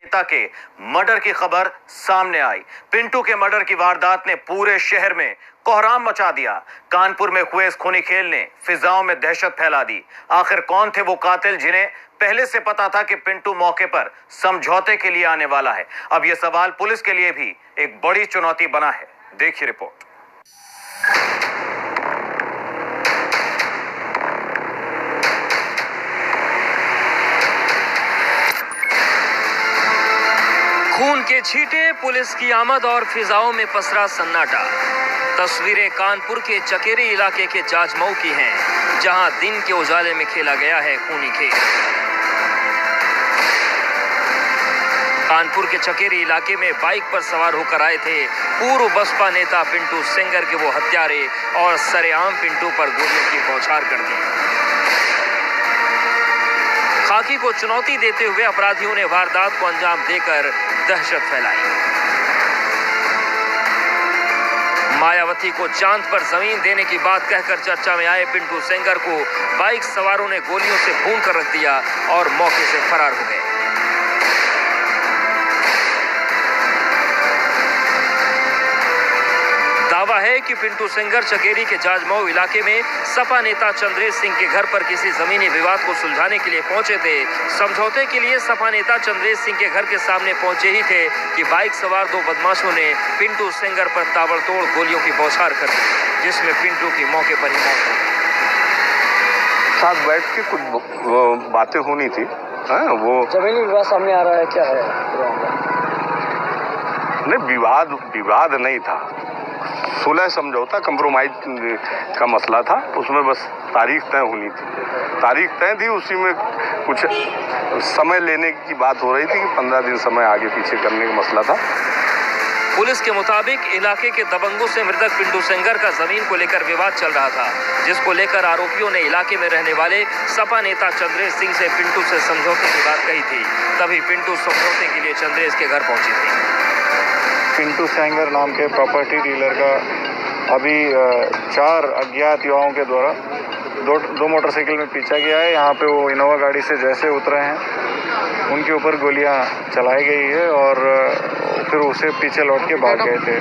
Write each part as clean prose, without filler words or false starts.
नेता के मर्डर की खबर सामने आई। पिंटू के मर्डर की वारदात ने पूरे शहर में कोहराम मचा दिया। कानपुर में हुए इस खूनी खेल ने फिजाओं में दहशत फैला दी। आखिर कौन थे वो कातिल जिन्हें पहले से पता था कि पिंटू मौके पर समझौते के लिए आने वाला है? अब यह सवाल पुलिस के लिए भी एक बड़ी चुनौती बना है। देखिए रिपोर्ट। खून के छींटे, पुलिस की आमद और फिजाओं में पसरा सन्नाटा। तस्वीरें कानपुर के चकेरी इलाके के जाजमऊ की हैं, जहां दिन के उजाले में खेला गया है खूनी खेल। कानपुर के चकेरी इलाके में बाइक पर सवार होकर आए थे पूर्व बसपा नेता पिंटू सेंगर के वो हत्यारे और सरेआम पिंटू पर गोलियों की बौछार कर दी। खाकी को चुनौती देते हुए अपराधियों ने वारदात को अंजाम देकर दहशत फैलाई। मायावती को चांद पर जमीन देने की बात कहकर चर्चा में आए पिंटू सेंगर को बाइक सवारों ने गोलियों से भून कर रख दिया और मौके से फरार हो गए। दावा है कि पिंटू सेंगर चकेरी के जाजमऊ इलाके में सपा नेता चंद्रेश सिंह के घर पर किसी जमीनी विवाद को सुलझाने के लिए पहुंचे थे। समझौते के लिए सपा नेता चंद्रेश सिंह के घर के सामने पहुंचे ही थे कि बाइक सवार दो बदमाशों ने पिंटू सेंगर पर ताबड़तोड़ गोलियों की बौछार कर दी, जिसमें पिंटू की मौके पर ही मौत हो गई। साथ बैठ के कुछ बातें होनी थी। वो जमीनी विवाद सामने आ रहा है, क्या है? नहीं, विवाद नहीं था, सुलह समझौता कंप्रोमाइज का मसला था। उसमें बस तारीख तय होनी थी। तारीख तय थी, उसी में कुछ समय लेने की बात हो रही थी कि 15 दिन समय आगे पीछे करने का मसला था। पुलिस के मुताबिक इलाके के दबंगों से मृतक पिंटू सेंगर का जमीन को लेकर विवाद चल रहा था, जिसको लेकर आरोपियों ने इलाके में रहने वाले सपा नेता चंद्रेश सिंह से पिंटू से समझौते की बात कही थी। तभी पिंटू समझौते के लिए चंद्रेश के घर पहुंचे थे। पिंटू सेंगर नाम के प्रॉपर्टी डीलर का अभी 4 अज्ञात युवाओं के द्वारा दो मोटरसाइकिल में पीछा किया है। यहाँ पे वो इनोवा गाड़ी से जैसे उतरे हैं, उनके ऊपर गोलियां चलाई गई है और फिर उसे पीछे लौट के भाग गए थे।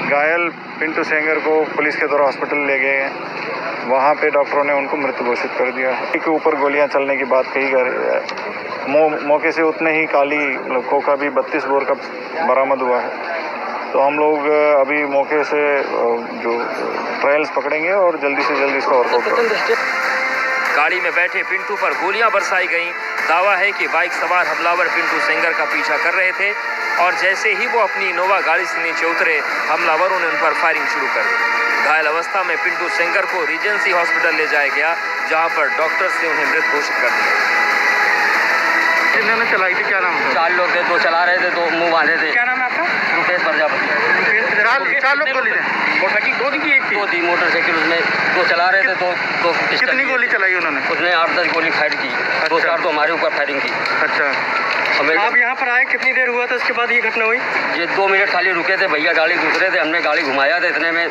घायल पिंटू सेंगर को पुलिस के द्वारा हॉस्पिटल ले गए हैं। वहाँ पे डॉक्टरों ने उनको मृत घोषित कर दिया। के ऊपर गोलियां चलने की बात कही जा रही है। मौके से उतने ही काली कोका भी 32 बोर का बरामद हुआ है। तो हम लोग अभी मौके से जो ट्रायल्स पकड़ेंगे और जल्दी से जल्दी इसका वर्कआउट करेंगे। गाड़ी में बैठे पिंटू पर गोलियां बरसाई गईं। दावा है कि बाइक सवार हमलावर पिंटू सेंगर का पीछा कर रहे थे और जैसे ही वो अपनी इनोवा गाड़ी से नीचे उतरे, हमलावरों ने उन पर फायरिंग शुरू कर दी। घायल अवस्था में पिंटू सेंगर को रीजेंसी हॉस्पिटल ले जाया गया, जहां पर डॉक्टर्स ने उन्हें मृत घोषित कर दिया। किन्होंने चलाई थी, क्या नाम है? 4 लोग थे, 2 चला रहे थे, 2 मुंह बांधे थे। क्या नाम है आपका? रुपेश प्रजापति। 4 लोग गोली थे। मोटरसाइकिल 2 थी कि 1 थी? 2 थी मोटरसाइकिल, उसमें 2 चला रहे थे, 2 कितनी गोली चलाई उन्होंने? उसने 8-10 गोली फायर की। 2-4 तो हमारे ऊपर फायरिंग की। अच्छा, आप यहाँ पर आए कितनी देर हुआ था इसके बाद ये घटना हुई? ये 2 मिनट खाली रुके थे, भैया गाड़ी दूसरे थे, हमने गाड़ी घुमाया था, इतने में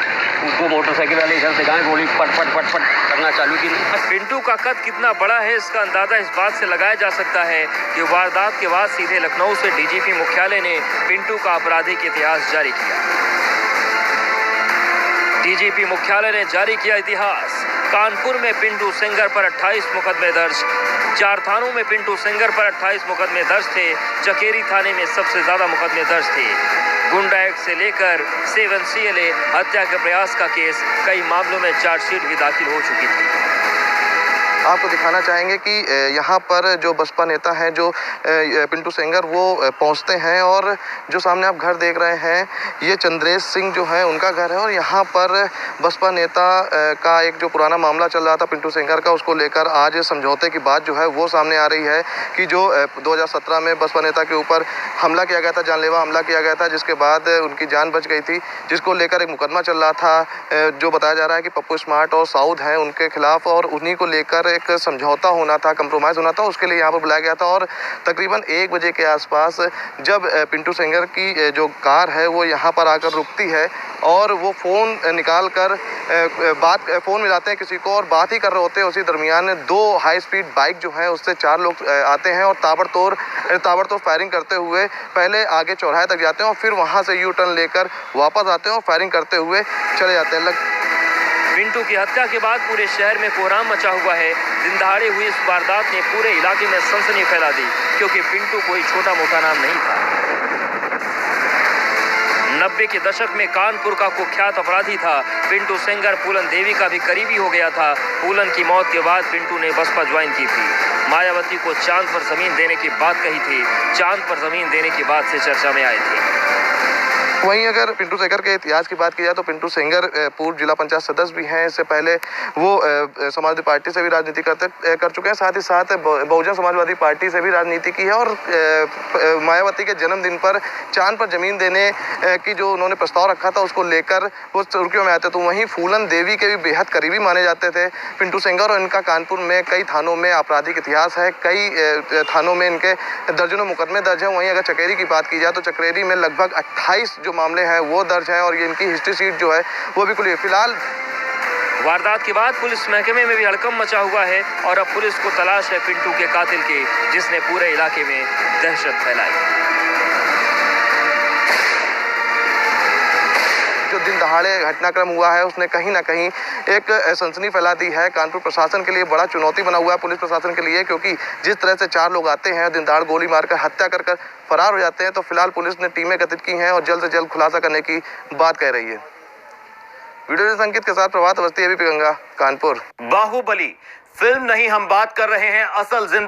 2 मोटरसाइकिल वाले इधर से गए, गोली पट पट पट पट करना चालू की। पिंटू का कद कितना बड़ा है, इसका अंदाजा इस बात से लगाया जा सकता है कि वारदात के बाद सीधे लखनऊ से डीजीपी मुख्यालय ने पिंटू का आपराधिक इतिहास जारी किया। डीजीपी मुख्यालय ने जारी किया इतिहास। कानपुर में पिंटू सेंगर पर 28 मुकदमे दर्ज। 4 थानों में पिंटू सेंगर पर 28 मुकदमे दर्ज थे। चकेरी थाने में सबसे ज्यादा मुकदमे दर्ज थे। गुंडा एक्ट से लेकर 7 CLA हत्या के प्रयास का केस, कई मामलों में चार्जशीट भी दाखिल हो चुकी थी। आपको दिखाना चाहेंगे कि यहाँ पर जो बसपा नेता हैं, जो पिंटू सेंगर, वो पहुँचते हैं और जो सामने आप घर देख रहे हैं, ये चंद्रेश सिंह जो है उनका घर है। और यहाँ पर बसपा नेता का एक जो पुराना मामला चल रहा था पिंटू सेंगर का, उसको लेकर आज समझौते की बात जो है वो सामने आ रही है कि जो 2017 में बसपा नेता के ऊपर हमला किया गया था, जानलेवा हमला किया गया था, जिसके बाद उनकी जान बच गई थी, जिसको लेकर एक मुकदमा चल रहा था, जो बताया जा रहा है कि पप्पू स्मार्ट और साउद हैं उनके खिलाफ, और उन्हीं को लेकर एक समझौता होना था, कंप्रोमाइज़ होना था, उसके लिए यहाँ पर बुलाया गया था। और तकरीबन 1 बजे के आसपास जब पिंटू सेंगर की जो कार है वो यहाँ पर आकर रुकती है, और वो फ़ोन निकाल कर फ़ोन मिलाते हैं किसी को और बात ही कर रहे होते हैं। उसी दरमियान 2 हाई स्पीड बाइक जो है उससे 4 लोग आते हैं और ताबड़तोड़ फायरिंग करते हुए पहले आगे चौराहे तक जाते हैं और फिर वहाँ से यू टर्न लेकर वापस आते हैं और फायरिंग करते हुए चले जाते हैं। पिंटू की हत्या के बाद पूरे शहर में कोहराम मचा हुआ है। दिन दहाड़े हुई इस वारदात ने पूरे इलाके में सनसनी फैला दी, क्योंकि पिंटू कोई छोटा मोटा नाम नहीं था। 90 के दशक में कानपुर का कुख्यात अपराधी था। पिंटू सेंगर पूलन देवी का भी करीबी हो गया था। पूलन की मौत के बाद पिंटू ने बसपा ज्वाइन की थी। मायावती को चांद पर जमीन देने की बात कही थी। चांद पर जमीन देने की बात से चर्चा में आए थे। वहीं अगर पिंटू सेंगर के इतिहास की बात की जाए तो पिंटू सेंगर पूर्व जिला पंचायत सदस्य भी हैं। इससे पहले वो समाजवादी पार्टी से भी राजनीति कर चुके हैं। साथ ही साथ बहुजन समाजवादी पार्टी से भी राजनीति की है और मायावती के जन्मदिन पर चांद पर जमीन देने की जो उन्होंने प्रस्ताव रखा था उसको लेकर वो सुर्खियों में आते। तो वहीं फूलन देवी के भी बेहद करीबी माने जाते थे पिंटू सेंगर और इनका कानपुर में कई थानों में आपराधिक इतिहास है। कई थानों में इनके दर्जनों मुकदमे दर्ज हैं। वहीं अगर चकेरी की बात की जाए तो चकेरी में लगभग 28 जो मामले हैं वो दर्ज है और ये इनकी हिस्ट्री शीट जो है वो भी खुली है। फिलहाल वारदात के बाद पुलिस महकमे में भी हड़कंप मचा हुआ है और अब पुलिस को तलाश है पिंटू के कातिल की, जिसने पूरे इलाके में दहशत फैलाई। जो दिन दहाड़े घटनाक्रम हुआ है उसने कहीं ना कहीं एक सनसनी फैला दी है। कानपुर प्रशासन के लिए बड़ा चुनौती बना हुआ है, पुलिस प्रशासन के लिए, क्योंकि जिस तरह से 4 लोग आते हैं दिन दहाड़ गोली मारकर हत्या कर फरार हो जाते हैं। तो फिलहाल पुलिस ने टीमें गठित की हैं और जल्द से जल्द खुलासा करने की बात कह रही है। वीडियो संकेत के साथ प्रभात अवस्थी, एबीपी गंगा, कानपुर। बाहुबली फिल्म नहीं, हम बात कर रहे हैं असल जिंदगी